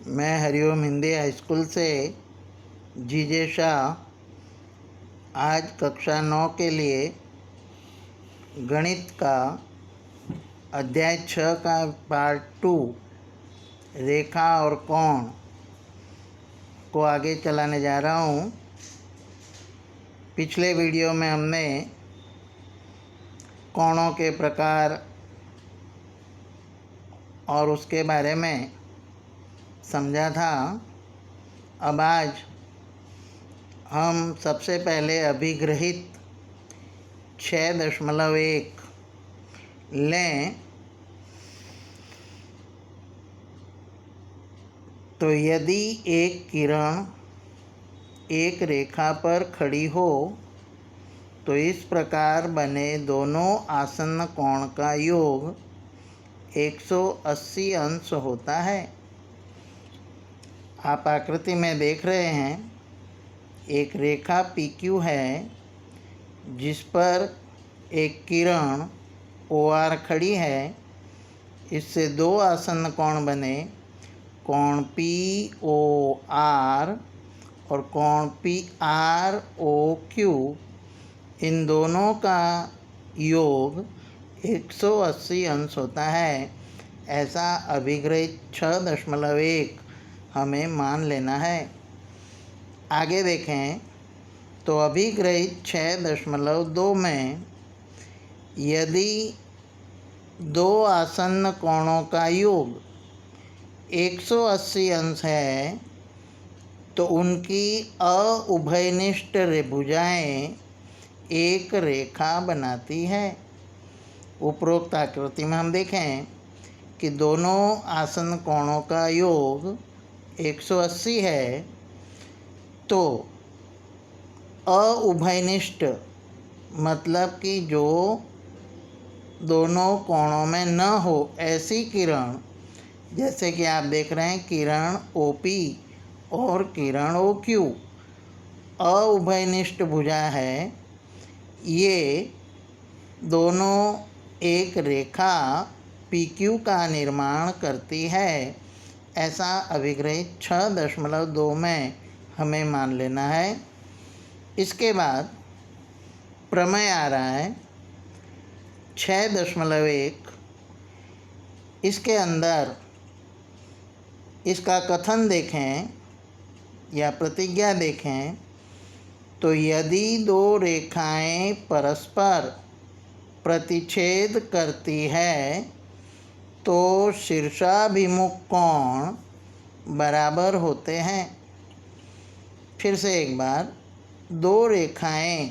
मैं Hariom Hindi high school से जीजे शाह आज कक्षा 9 के लिए गणित का अध्याय 6 का पार्ट 2 रेखा और कोण को आगे चलाने जा रहा हूँ। पिछले वीडियो में हमने कोणों के प्रकार और उसके बारे में समझा था। अब आज हम सबसे पहले अभिग्रहित 6.1 लें तो यदि एक किरण एक रेखा पर खड़ी हो तो इस प्रकार बने दोनों आसन्न कोण का योग 180 अंश होता है। आप आकृति में देख रहे हैं एक रेखा PQ है जिस पर एक किरण OR खड़ी है। इससे दो आसन्न कोण बने, कोण POR और कोण PROQ। इन दोनों का योग 180 अंश होता है। ऐसा अभिग्रहित 6.1 हमें मान लेना है। आगे देखें तो अभिग्रहित 6.2 में यदि दो आसन्न कोणों का योग 180 अंश है तो उनकी अउभयनिष्ठ भुजाएं एक रेखा बनाती है। उपरोक्त आकृति में हम देखें कि दोनों आसन्न कोणों का योग 180 है तो अउभयनिष्ठ मतलब कि जो दोनों कोणों में न हो ऐसी किरण, जैसे कि आप देख रहे हैं किरण OP और किरण OQ अउभयनिष्ठ भुजा है। ये दोनों एक रेखा PQ का निर्माण करती है। ऐसा अभिग्रहित 6.2 में हमें मान लेना है। इसके बाद प्रमेय आ रहा है 6.1। इसके अंदर इसका कथन देखें या प्रतिज्ञा देखें तो यदि दो रेखाएं परस्पर प्रतिच्छेद करती है तो शीर्षाभिमुख कोण बराबर होते हैं। फिर से एक बार, दो रेखाएं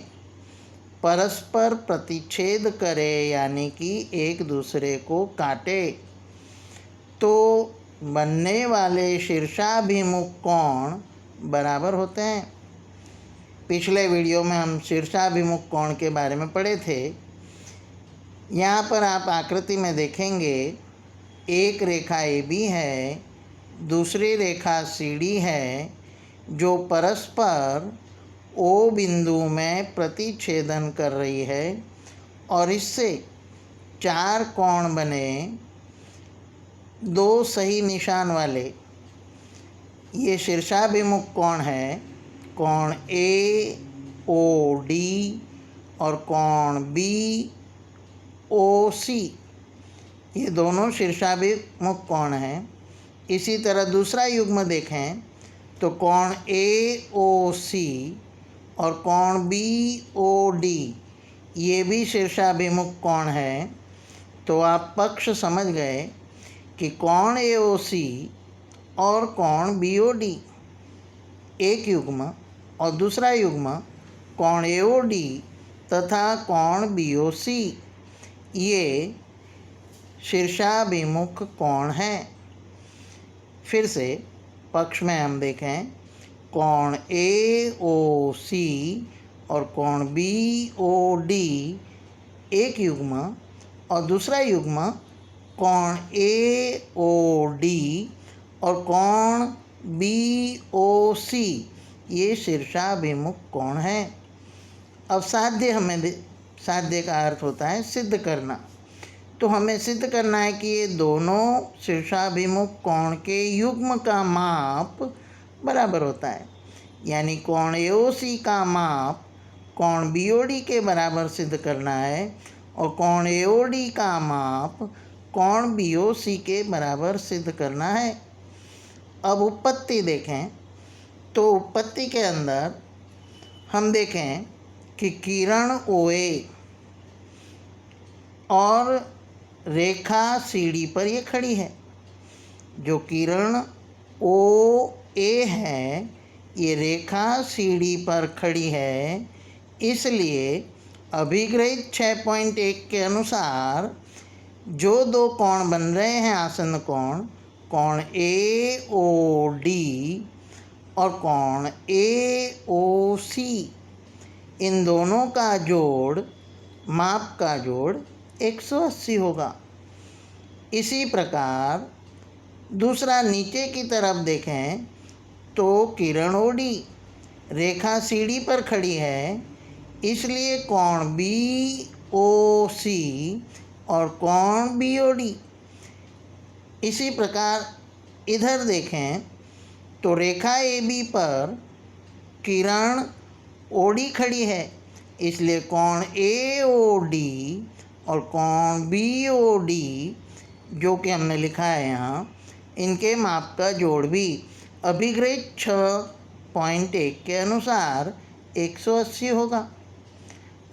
परस्पर प्रतिच्छेद करें यानी कि एक दूसरे को काटे तो बनने वाले शीर्षाभिमुख कोण बराबर होते हैं। पिछले वीडियो में हम शीर्षाभिमुख कोण के बारे में पढ़े थे। यहाँ पर आप आकृति में देखेंगे एक रेखा AB है, दूसरी रेखा CD है जो परस्पर O बिंदु में प्रतिच्छेदन कर रही है और इससे चार कोण बने, दो सही निशान वाले। ये शीर्षाभिमुख कोण है, कोण AOD और कोण BOC। ये दोनों शीर्षाभिमुख कोण हैं। इसी तरह दूसरा युग्म देखें तो कोण AOC और कोण BOD ये भी शीर्षाभिमुख कोण है। तो आप पक्ष समझ गए कि कोण AOC और कोण BOD एक युग्म और दूसरा युग्म कोण AOD तथा कोण BOC ये शीर्षाभिमुख कोण हैं। फिर से पक्ष में हम देखें कोण AOC और कोण BOD एक युग्म और दूसरा युग्म कोण AOD और कोण BOC ये शीर्षाभिमुख कोण हैं। अब साध्य का अर्थ होता है सिद्ध करना। तो हमें सिद्ध करना है कि ये दोनों शीर्षाभिमुख कोण के युग्म का माप बराबर होता है। यानी कोण AOC का माप कोण BOD के बराबर सिद्ध करना है और कोण AOD का माप कोण BOC के बराबर सिद्ध करना है। अब उत्पत्ति देखें तो उत्पत्ति के अंदर हम देखें कि किरण OA और रेखा CD पर ये खड़ी है। जो किरण OA है ये रेखा CD पर खड़ी है, इसलिए अभिग्रहित 6.1 के अनुसार जो दो कोण बन रहे हैं आसन्न कोण, कोण AOD और कोण AOC, इन दोनों का जोड़, माप का जोड़ 180 होगा। इसी प्रकार दूसरा नीचे की तरफ देखें तो किरण OD रेखा CD पर खड़ी है, इसलिए कोण BOC और कोण BOD। इसी प्रकार इधर देखें तो रेखा AB पर किरण OD खड़ी है, इसलिए कोण AOD और कोण BOD जो कि हमने लिखा है यहाँ, इनके माप का जोड़ भी अभिग्रहित 6.1 के अनुसार 180 होगा।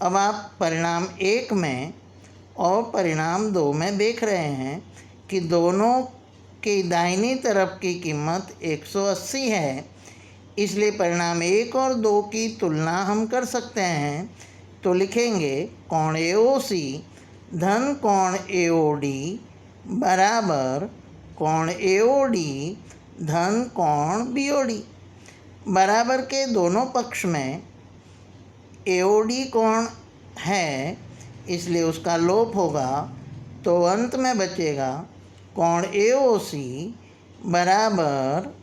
अब आप परिणाम 1 में और परिणाम 2 में देख रहे हैं कि दोनों की दाहिनी तरफ की कीमत 180 है, इसलिए परिणाम 1 और 2 की तुलना हम कर सकते हैं। तो लिखेंगे कोण AOC धन कोण AOD बराबर कोण AOD धन कोण BOD। बराबर के दोनों पक्ष में AOD कोण है, इसलिए उसका लोप होगा, तो अंत में बचेगा कोण AOC बराबर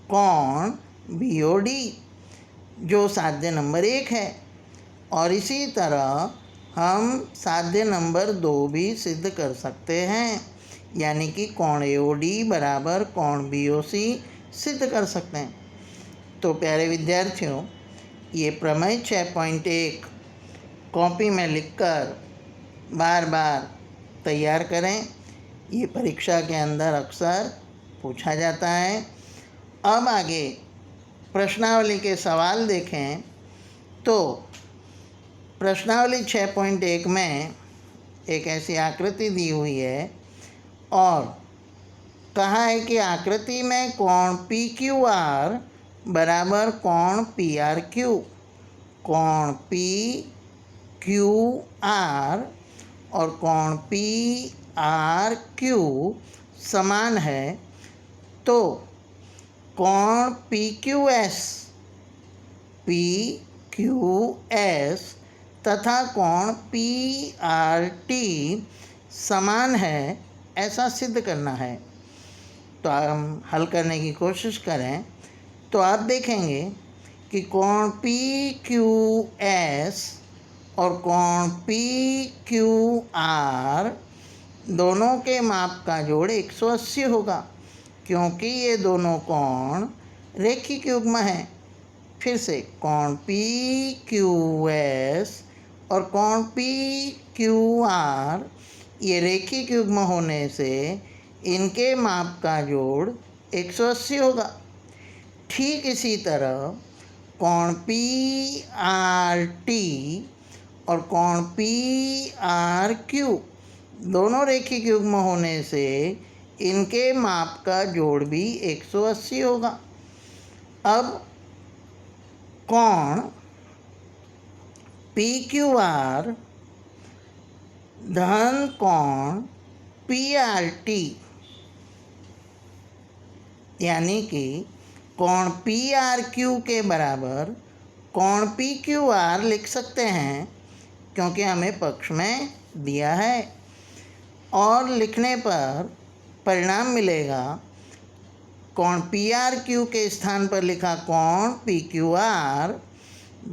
कोण BOD, जो साध्य नंबर 1 है। और इसी तरह हम साध्य नंबर 2 भी सिद्ध कर सकते हैं, यानी कि कोण AOD बराबर कोण BOC सिद्ध कर सकते हैं। तो प्यारे विद्यार्थियों, ये प्रमेय 6.1 कॉपी में लिखकर बार बार तैयार करें। ये परीक्षा के अंदर अक्सर पूछा जाता है। अब आगे प्रश्नावली के सवाल देखें तो प्रश्नावली 6.1 में एक ऐसी आकृति दी हुई है और कहा है कि आकृति में कोण PQR बराबर कोण PRQ, कोण PQR और कोण PRQ समान है, तो कोण PQS तथा कोण PRT समान है, ऐसा सिद्ध करना है। तो हम हल करने की कोशिश करें तो आप देखेंगे कि कोण PQS और कोण PQR दोनों के माप का जोड़ 180 होगा, क्योंकि ये दोनों कोण रेखिक युग्म हैं। फिर से कोण PQS और कोण PQR ये रेखिक युग्म होने से इनके माप का जोड़ 180 होगा। ठीक इसी तरह कोण PRT और कोण PRQ दोनों रेखिक युग्म होने से इनके माप का जोड़ भी 180 होगा। अब कोण PQR धन कोण PRT यानी कि कोण PRQ के बराबर कोण PQR लिख सकते हैं, क्योंकि हमें पक्ष में दिया है। और लिखने पर परिणाम मिलेगा कोण PRQ के स्थान पर लिखा कोण PQR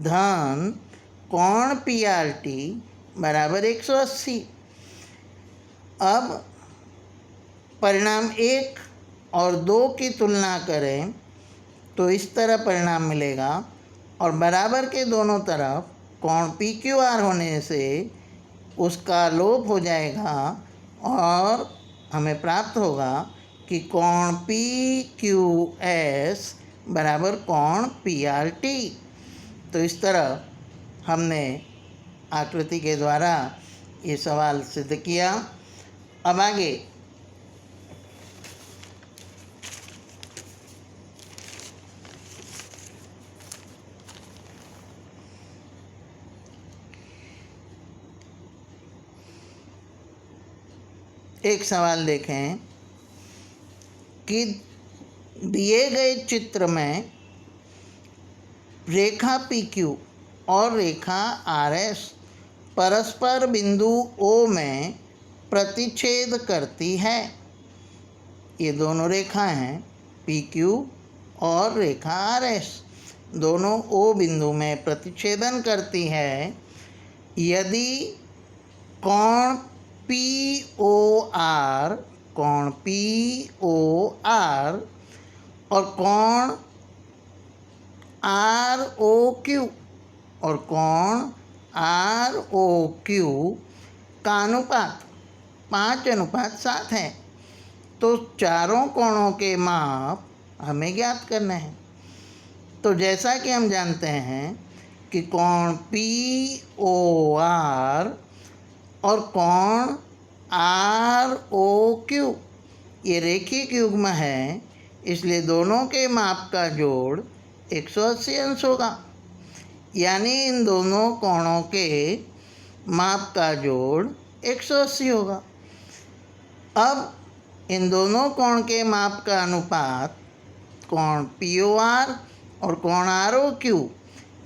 धन कोण PRT बराबर 180। अब परिणाम 1 और 2 की तुलना करें तो इस तरह परिणाम मिलेगा, और बराबर के दोनों तरफ कोण PQR होने से उसका लोप हो जाएगा और हमें प्राप्त होगा कि कोण PQS बराबर कोण PRT। तो इस तरह हमने आकृति के द्वारा ये सवाल सिद्ध किया। अब आगे एक सवाल देखें कि दिए गए चित्र में रेखा PQ और रेखा RS परस्पर बिंदु O में प्रतिच्छेद करती है। ये दोनों रेखाएं हैं PQ और रेखा RS, दोनों O बिंदु में प्रतिच्छेदन करती है। यदि कोण POR और कोण ROQ और कोण ROQ का अनुपात 5:7 है, तो चारों कोणों के माप हमें ज्ञात करने हैं। तो जैसा कि हम जानते हैं कि कोण POR और कोण ROQ ये रेखिक युग्म है, इसलिए दोनों के माप का जोड़ 180 अंश होगा, यानी इन दोनों कोणों के माप का जोड़ 180 होगा। अब इन दोनों कोण के माप का अनुपात कोण POR और कोण ROQ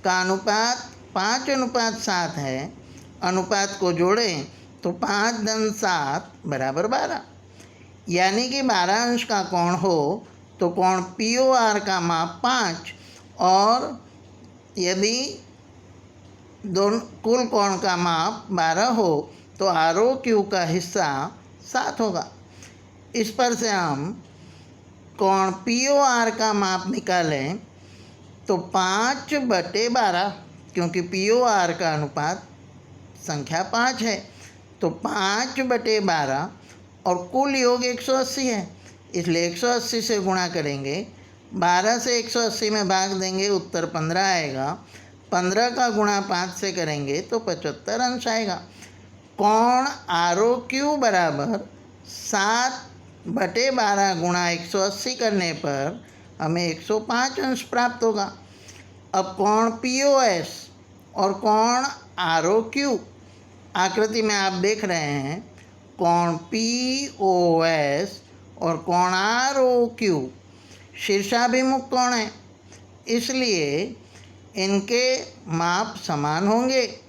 का अनुपात 5:7 है। अनुपात को जोड़ें तो 5×7 बराबर 12, यानी कि 12 अंश का कोण हो तो कोण POR का माप 5 और यदि दोनों कुल कोण का माप 12 हो तो ROQ का हिस्सा 7 होगा। इस पर से हम कोण POR का माप निकालें तो 5/12, क्योंकि POR का अनुपात संख्या 5 है, तो 5/12 और कुल योग 180 है, इसलिए 180 से गुणा करेंगे। 12 से 180 में भाग देंगे, उत्तर 15 आएगा। 15 का गुणा 5 से करेंगे तो 75 अंश आएगा। कोण ROQ बराबर 7/12 गुणा 180 करने पर हमें 105 अंश प्राप्त होगा। अब कोण POS और कोण ROQ आकृति में आप देख रहे हैं, कोण POS और कोण ROQ शीर्षाभिमुख कोण है, इसलिए इनके माप समान होंगे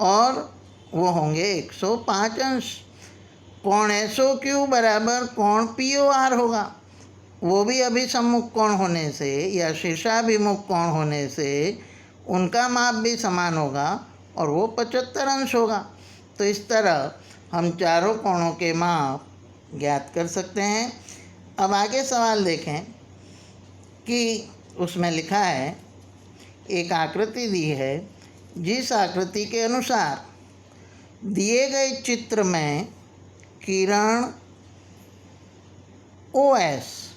और वो होंगे 105 अंश। कोण SOQ बराबर कोण POR होगा, वो भी अभिसम्मुख कोण होने से या शीर्षाभिमुख कोण होने से उनका माप भी समान होगा और वो 75 अंश होगा। तो इस तरह हम चारों कोणों के माप ज्ञात कर सकते हैं। अब आगे सवाल देखें कि उसमें लिखा है, एक आकृति दी है, जिस आकृति के अनुसार दिए गए चित्र में किरण OS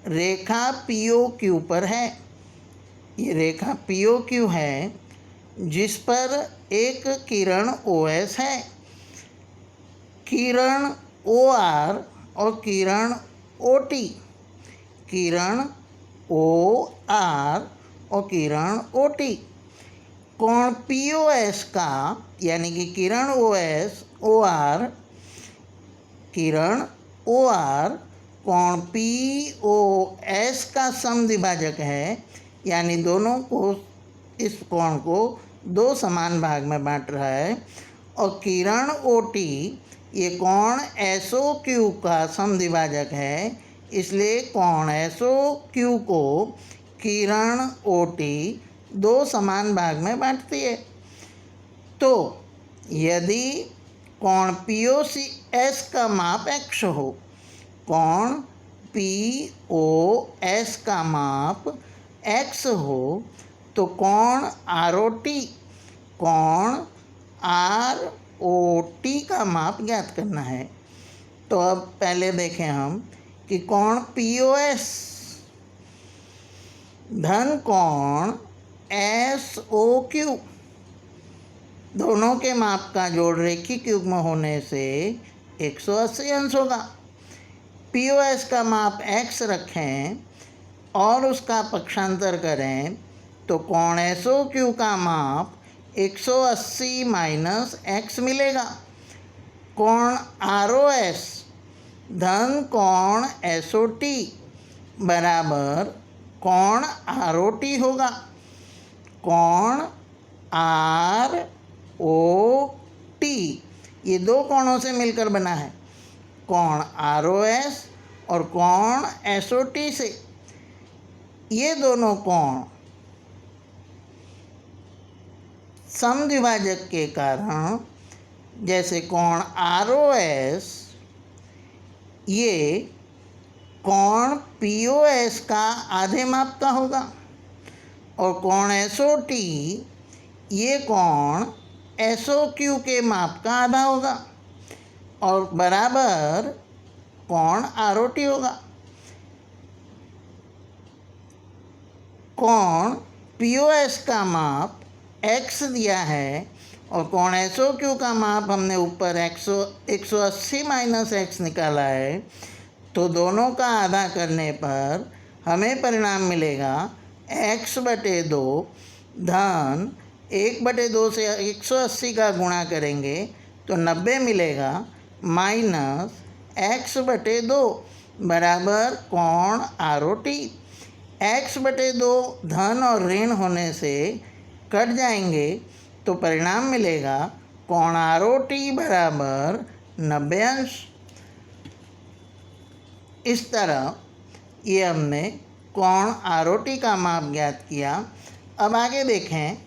रेखा POQ पर है। ये रेखा POQ है जिस पर एक किरण OS है। किरण OR और किरण OT, किरण OR और किरण OT कोण POS का, यानी कि किरण किरण OR कोण POS का समद्विभाजक है, यानी दोनों को, इस कोण को 2 समान भाग में बांट रहा है। और किरण OT ये कोण SOQ का समद्विभाजक है, इसलिए कोण SOQ को किरण OT 2 समान भाग में बांटती है। तो यदि कोण एस का माप x हो। कोण POS का माप x हो तो कोण ROT का माप ज्ञात करना है। तो अब पहले देखें हम कि कोण POS धन कोण SOQ दोनों के माप का जोड़ रेखिक युग्म होने से 180 अंश होगा। POS का माप x रखें और उसका पक्षांतर करें तो कोण SOQ का माप 180 माइनस x मिलेगा। कोण ROS धन कोण SOT बराबर कोण ROT होगा। कोण ROT ये दो कोणों से मिलकर बना है, कोण ROS और कोण SOT से। ये दोनों कोण समद्विभाजक के कारण, जैसे कोण ROS ये कोण POS का आधे माप का होगा और कोण SOT ये कोण SOQ के माप का आधा होगा और बराबर कोण ROT होगा। कोण POS का माप x दिया है और कोण SOQ का माप हमने ऊपर 180 माइनस x निकाला है, तो दोनों का आधा करने पर हमें परिणाम मिलेगा x/2 धन 1/2 से 180 का गुणा करेंगे तो 90 मिलेगा माइनस x/2 बराबर कोण ROT। x/2 धन और ऋण होने से कट जाएंगे तो परिणाम मिलेगा कोण ROT बराबर 90 अंश। इस तरह ये हमने कोण ROT का माप ज्ञात किया। अब आगे देखें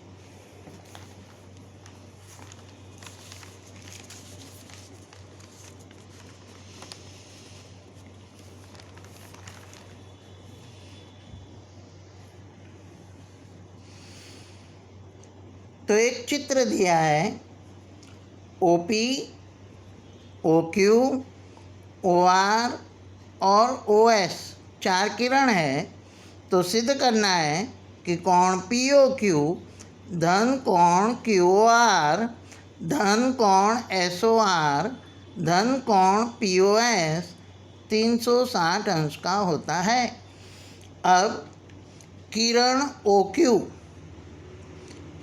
तो एक चित्र दिया है OP, OQ, OR और OS चार किरण है। तो सिद्ध करना है कि कोण POQ धन कोण QOR धन कोण SOR धन कोण POS 360 अंश का होता है। अब किरण OQ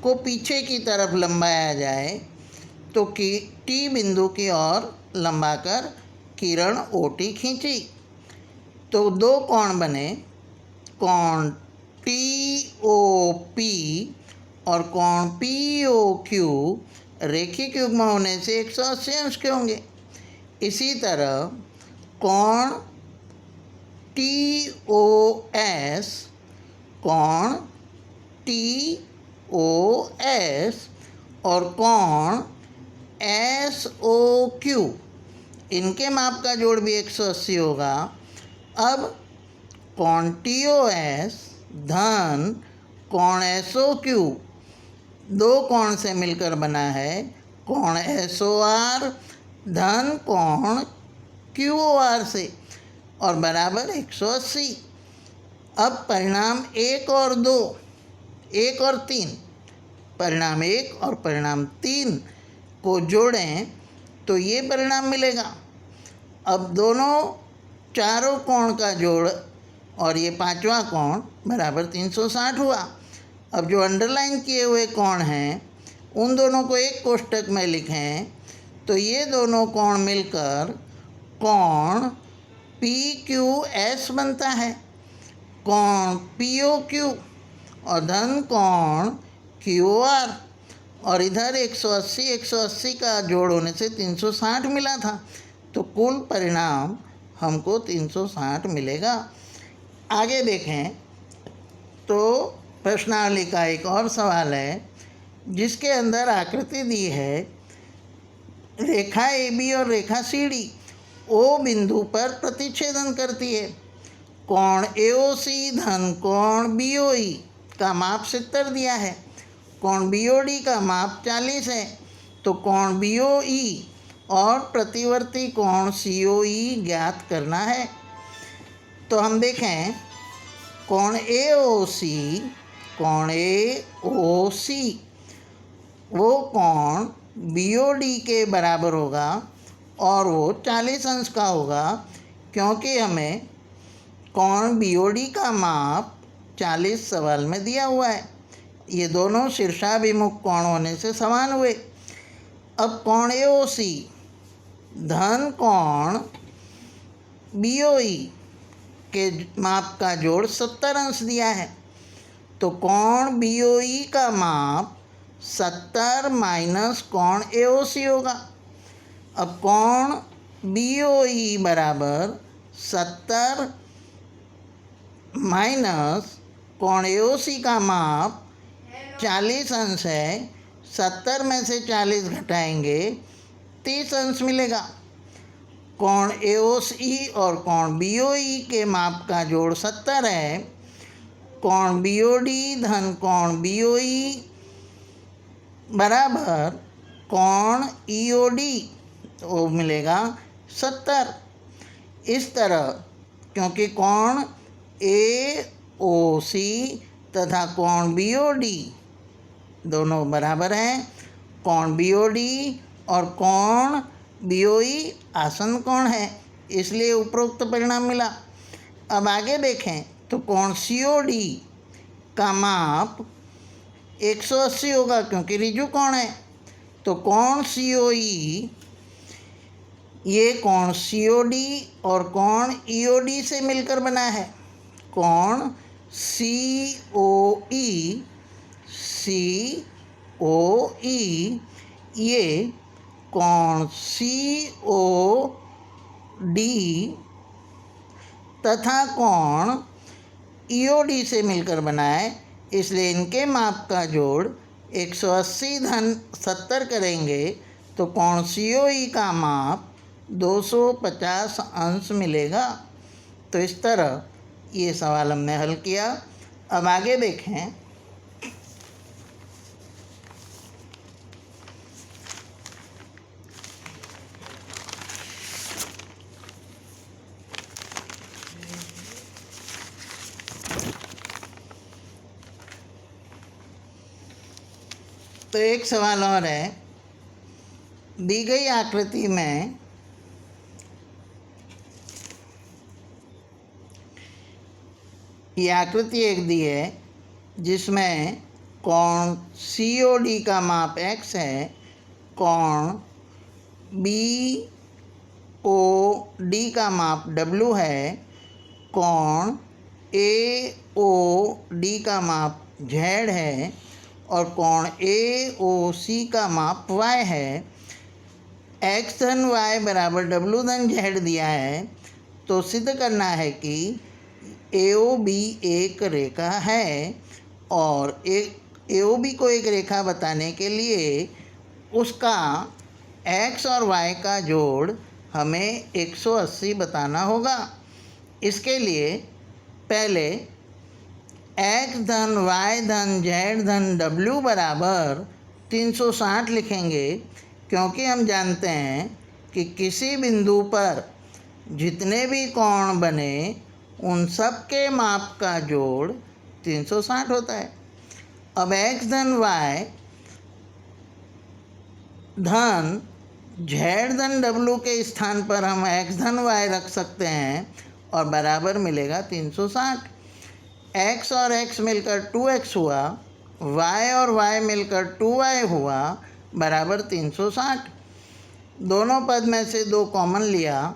को पीछे की तरफ लंबाया जाए तो T बिंदु की ओर लंबाकर किरण OT खींची तो दो कोण बने, कोण TOP और कोण POQ रेखिक युग्म होने से 180 अंश के होंगे। इसी तरह कोण TOS कोण TOS और कोण SOQ इनके माप का जोड़ भी 180 होगा। अब कोण TOS धन कोण SOQ दो कोण से मिलकर बना है, कोण SOR धन कोण QOR से और बराबर 180। अब परिणाम 1 और 2, 1 और 3, परिणाम 1 और परिणाम 3 को जोड़ें तो ये परिणाम मिलेगा। अब दोनों चारों कोण का जोड़ और ये पांचवा कोण बराबर 360 हुआ। अब जो अंडरलाइन किए हुए कोण हैं उन दोनों को एक कोष्टक में लिखें तो ये दोनों कोण मिलकर कोण PQS बनता है। कोण POQ और धन कोण QOR और इधर 180 का जोड़ होने से 360 मिला था, तो कुल परिणाम हमको 360 मिलेगा। आगे देखें तो प्रश्नावली का एक और सवाल है जिसके अंदर आकृति दी है रेखा AB और रेखा CD O बिंदु पर प्रतिच्छेदन करती है। कोण AOC धन कोण BOE का माप 70 दिया है। कोण BOD का माप 40 है। तो कोण BOE और प्रतिवर्ती कोण COE ज्ञात करना है। तो हम देखें कोण AOC वो कोण BOD के बराबर होगा और वो 40 अंश का होगा, क्योंकि हमें कोण BOD का माप 40 सवाल में दिया हुआ है। ये दोनों शीर्षाभिमुख कोण होने से समान हुए। अब कोण AOC धन कोण BOE के माप का जोड़ 70 अंश दिया है। तो कोण BOE का माप 70 माइनस कोण AOC होगा। अब कोण BOE बराबर 70 माइनस कोण AOC का माप 40 अंश है। 70 में से 40 घटाएंगे 30 अंश मिलेगा। कोण AOC और कोण BOE के माप का जोड़ 70 है। कोण BOD धन कोण BOE बराबर कोण EOD वो मिलेगा 70। इस तरह क्योंकि कोण AOC तथा कोण BOD दोनों बराबर हैं, कोण BOD और कोण BOE आसन्न कोण है, इसलिए उपरोक्त परिणाम मिला। अब आगे देखें तो कोण COD का माप 180 होगा, क्योंकि ऋजु कोण है। तो कोण COE ये कोण COD और कोण EOD से मिलकर बना है। कोण COE ये कोण COD तथा कोण EOD से मिलकर बना है, इसलिए इनके माप का जोड़ 180 धन 70 करेंगे तो कोण COE का माप 250 अंश मिलेगा। तो इस तरह ये सवाल हमने हल किया। अब आगे देखें तो एक सवाल और है। दी गई आकृति में ये आकृति एक दी है जिसमें कोण COD का माप x है, कोण BOD का माप w है, कोण AOD का माप z है और कोण AOC का माप y है। x धन y बराबर w धन z दिया है, तो सिद्ध करना है कि AOB एक रेखा है और AOB को एक रेखा बताने के लिए उसका x और y का जोड़ हमें 180 बताना होगा। इसके लिए पहले x धन y धन z धन w बराबर 360 लिखेंगे, क्योंकि हम जानते हैं कि किसी बिंदु पर जितने भी कोण बने उन सब के माप का जोड़ 360 होता है। अब x धन y धन z धन w के स्थान पर हम x धन y रख सकते हैं और बराबर मिलेगा 360। x और x मिलकर 2x हुआ, y और y मिलकर 2y हुआ, बराबर 360। दोनों पद में से 2 कॉमन लिया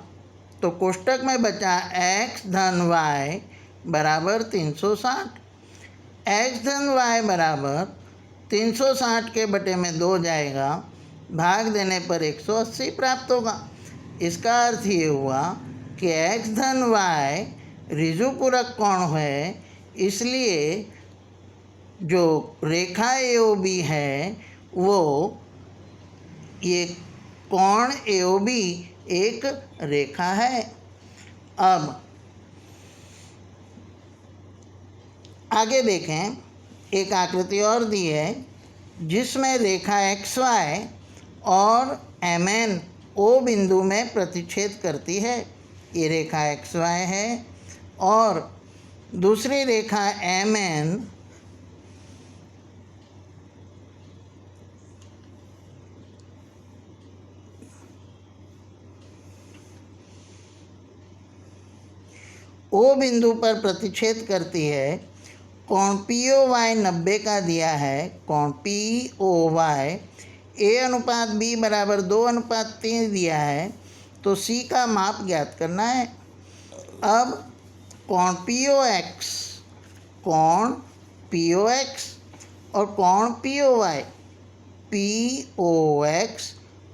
तो कोष्टक में बचा x धन y बराबर 360। x धन y बराबर 360 के बटे में 2 जाएगा, भाग देने पर 180 प्राप्त होगा। इसका अर्थ ये हुआ कि x धन y ऋजुपूरक कोण है, इसलिए जो रेखा AOB है वो ये कोण AOB एक रेखा है। अब आगे देखें, एक आकृति और दी है जिसमें रेखा XY और MN O बिंदु में प्रतिच्छेद करती है। ये रेखा XY है और दूसरी रेखा MN O बिंदु पर प्रतिच्छेद करती है। कोण POY 90 का दिया है। कोण POY A/B बराबर 2/3 दिया है, तो C का माप ज्ञात करना है। अब कोण POX और कोण POX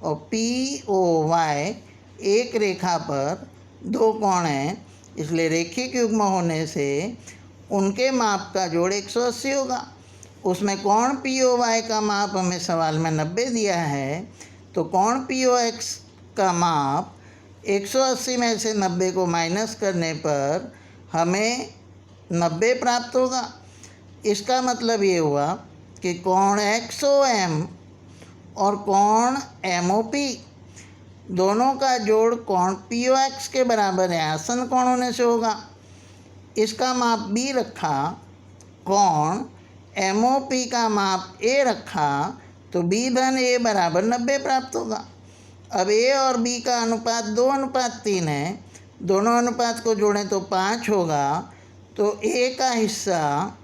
और POY एक रेखा पर दो कोण हैं, इसलिए रेखिक युग्म होने से उनके माप का जोड़ 180 होगा। उसमें कोण POY का माप हमें सवाल में 90 दिया है, तो कोण POX का माप 180 में से 90 को माइनस करने पर हमें 90 प्राप्त होगा। इसका मतलब ये हुआ कि कोण XOM और कोण MOP दोनों का जोड़ कोण POX के बराबर है, आसन कोण होने से होगा। इसका माप B रखा, कोण MOP का माप A रखा, तो B/A बराबर 90 प्राप्त होगा। अब A और B का अनुपात 2/3 है, दोनों अनुपात को जोड़ें तो 5 होगा, तो A का हिस्सा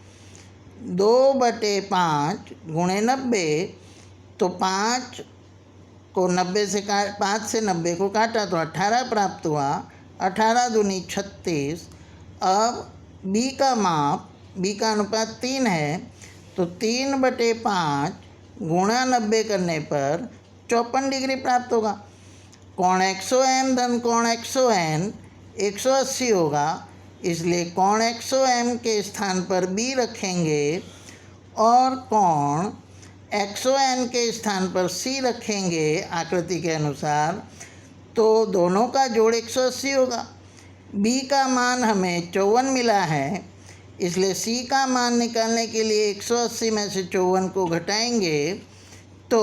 2/5 गुणे 90, तो 5 से 90 को काटा तो 18 प्राप्त हुआ। 18 दूनी 36। अब B का माप, B का अनुपात 3 है, तो 3/5 गुणा 90 करने पर 54 डिग्री प्राप्त होगा। कोण XOM धन कोण XON 180 होगा, इसलिए कोण XOM के स्थान पर B रखेंगे और कोण XON के स्थान पर C रखेंगे आकृति के अनुसार, तो दोनों का जोड़ 180 होगा। B का मान हमें 54 मिला है, इसलिए C का मान निकालने के लिए 180 में से 54 को घटाएंगे तो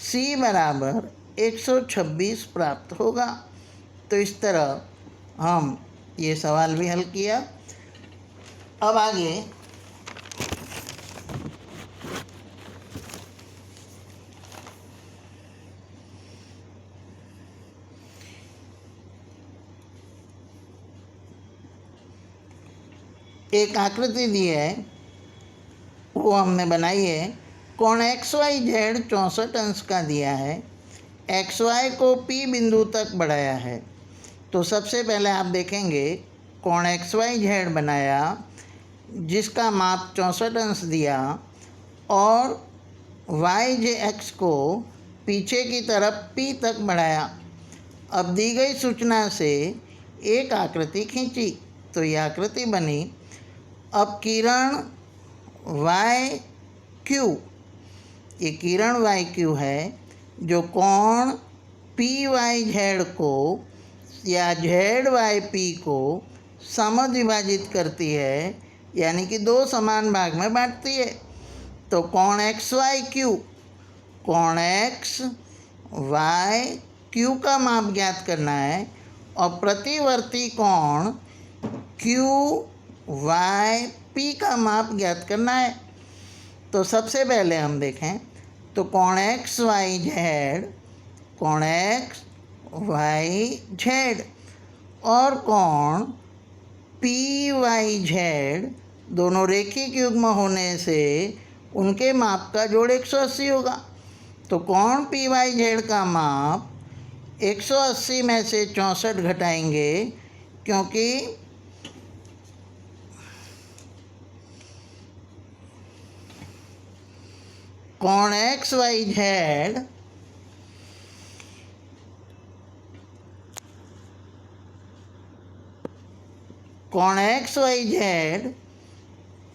C बराबर 126 प्राप्त होगा। तो इस तरह हम ये सवाल भी हल किया। अब आगे एक आकृति दी है, वो हमने बनाई है। कोण XYZ 64 अंश का दिया है। XY को P बिंदु तक बढ़ाया है। तो सबसे पहले आप देखेंगे कोण XYZ बनाया जिसका माप 64 अंश दिया और YX को पीछे की तरफ P तक बढ़ाया। अब दी गई सूचना से एक आकृति खींची, तो ये आकृति बनी। अब किरण YQ, ये किरण YQ है जो कोण PYZ को या ZYP को समद्विभाजित करती है, यानी कि दो समान भाग में बांटती है। तो कोण XYQ, कोण XYQ का माप ज्ञात करना है और प्रतिवर्ती कोण QYP का माप ज्ञात करना है। तो सबसे पहले हम देखें तो कोण XYZ और कोण PYZ दोनों रेखिक युग्म होने से उनके माप का जोड़ 180 होगा। तो कोण PYZ का माप 180 में से 64 घटाएंगे, क्योंकि कोण XYZ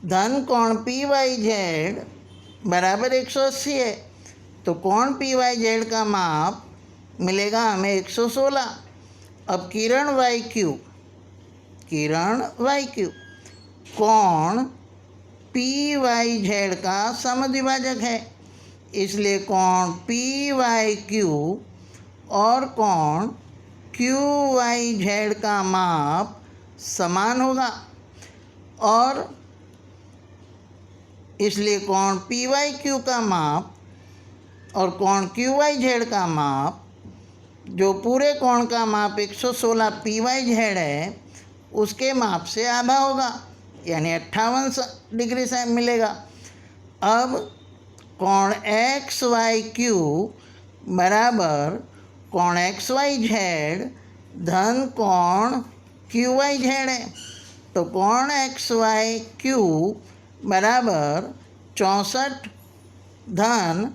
धन कोण PYZ बराबर 180 है। तो कोण PYZ का माप मिलेगा हमें 116। अब किरण वाई क्यू कोण पी वाई जेड का समद्विभाजक है, इसलिए कोण पी वाई क्यू और कोण क्यू वाई जेड का माप समान होगा, और इसलिए कोण पी वाई क्यू का माप और कोण क्यू वाई जेड का माप, जो पूरे कोण का माप 116 पी वाई जेड है, उसके माप से आधा होगा, यानी 58 डिग्री से मिलेगा। अब कोण एक्स वाई क्यू बराबर कोण एक्स वाई जेड धन कोण क्यू वाई जेड है, तो कोण एक्स वाई क्यू बराबर 64 धन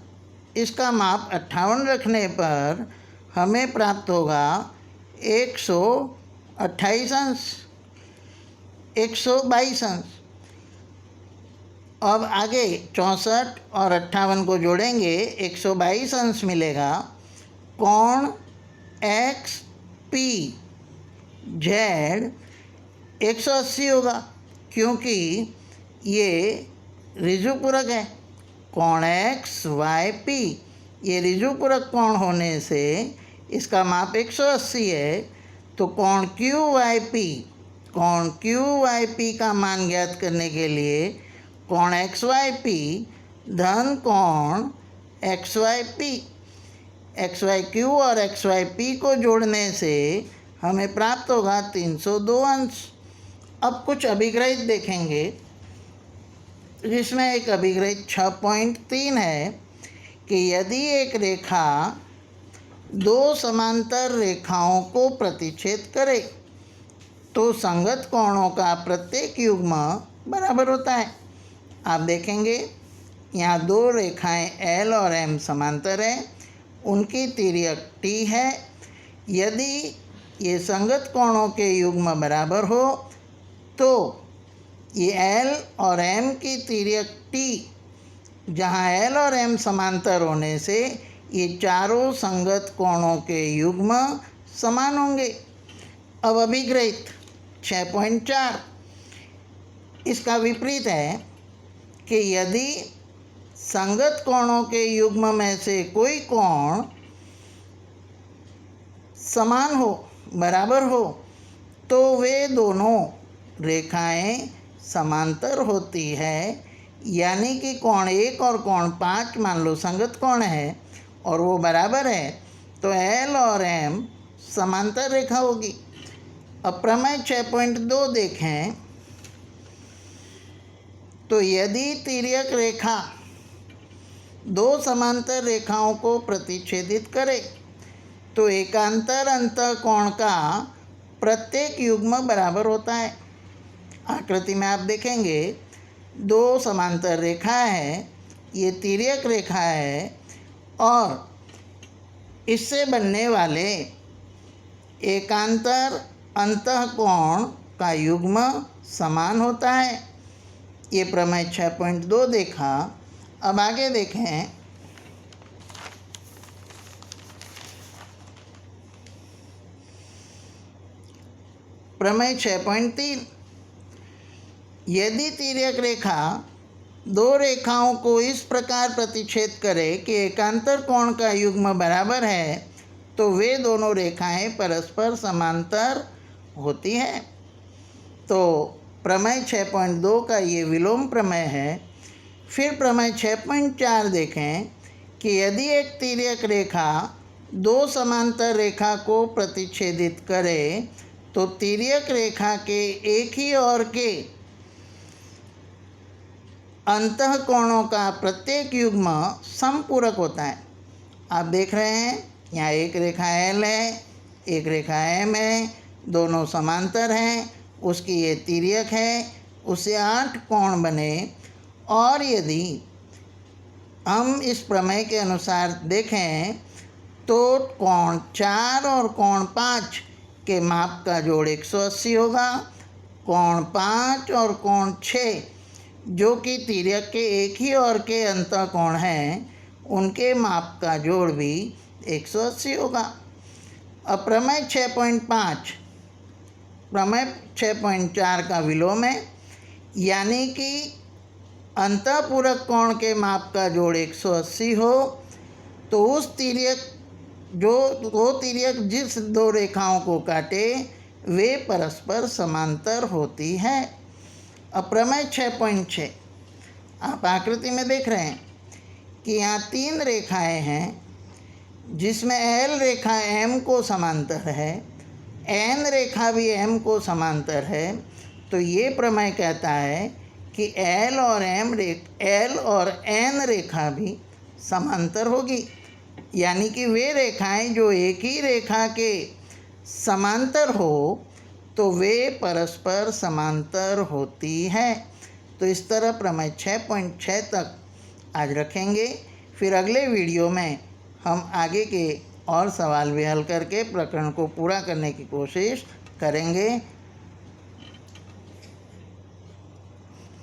इसका माप 58 रखने पर हमें प्राप्त होगा 128 अंश, 122 अंश। अब आगे 64 और 58 को जोड़ेंगे, 122 अंश मिलेगा। कोण एक्स पी जेड 180 होगा, क्योंकि ये ऋजुपूरक है। कोण एक्स वाई पी ये ऋजुपूरक कोण होने से इसका माप 180 है, तो कोण क्यू वाई पी का मान ज्ञात करने के लिए कोण एक्स वाई पी धन कोण X Y P, X Y Q और एक्स वाई पी को जोड़ने से हमें प्राप्त होगा 302 अंश। अब कुछ अभिग्रहित देखेंगे, जिसमें एक अभिग्रहित 6.3 है कि यदि एक रेखा दो समांतर रेखाओं को प्रतिच्छेद करे तो संगत कोणों का प्रत्येक युग्म बराबर होता है। आप देखेंगे यहाँ दो रेखाएं L और M समांतर हैं, उनकी तिर्यक T है। यदि ये संगत कोणों के युग्म बराबर हो तो ये L और M की तिर्यक T, जहाँ L और M समांतर होने से ये चारों संगत कोणों के युग्म समान होंगे। अब अभिग्रहित 6.4 इसका विपरीत है कि यदि संगत कोणों के युग्म में से कोई कोण समान हो, बराबर हो, तो वे दोनों रेखाएं समांतर होती है, यानी कि कोण 1 और कोण 5 मान लो संगत कोण है और वो बराबर है, तो L और M समांतर रेखा होगी। अब प्रमेय 6.2 देखें तो यदि तिर्यक रेखा दो समांतर रेखाओं को प्रतिच्छेदित करे तो एकांतर अंतःकोण का प्रत्येक युग्म बराबर होता है। आकृति में आप देखेंगे दो समांतर रेखा है, ये तिर्यक रेखा है और इससे बनने वाले एकांतर अंतःकोण का युग्म समान होता है। ये प्रमेय 6.2 देखा। अब आगे देखें प्रमेय 6.3। यदि तिर्यक रेखा दो रेखाओं को इस प्रकार प्रतिच्छेद करे कि एकांतर कोण का युग्म बराबर है तो वे दोनों रेखाएं परस्पर समांतर होती हैं। तो प्रमेय 6.2 का ये विलोम प्रमेय है। फिर प्रमेय 6.4 देखें कि यदि एक तिर्यक रेखा दो समांतर रेखा को प्रतिच्छेदित करे तो तिर्यक रेखा के एक ही ओर के अंतःकोणों का प्रत्येक युग्म समपूरक होता है। आप देख रहे हैं यहाँ एक रेखा L है, एक रेखा M है, दोनों समांतर हैं, उसकी ये तिर्यक है, उससे 8 कोण बने। और यदि हम इस प्रमेय के अनुसार देखें तो कोण 4 और कोण 5 के माप का जोड़ 180 होगा। कोण 5 और कोण 6 जो कि तिर्यक के एक ही ओर के अंतःकोण हैं, उनके माप का जोड़ भी 180 होगा। अब प्रमेय 6.5, प्रमेय 6.4 का विलोम है, यानी कि अंतःपूरक कोण के माप का जोड़ 180 हो तो उस तिर्यक वो तिर्यक जिस दो रेखाओं को काटे वे परस्पर समांतर होती है। अब प्रमेय 6.6 आप आकृति में देख रहे हैं कि यहाँ 3 रेखाएं हैं जिसमें L रेखा M को समांतर है, N रेखा भी M को समांतर है। तो ये प्रमेय कहता है कि L और N रेखा भी समांतर होगी, यानी कि वे रेखाएं जो एक ही रेखा के समांतर हो तो वे परस्पर समांतर होती हैं। तो इस तरह प्रमेय 6.6 तक आज रखेंगे। फिर अगले वीडियो में हम आगे के और सवाल भी हल करके प्रकरण को पूरा करने की कोशिश करेंगे।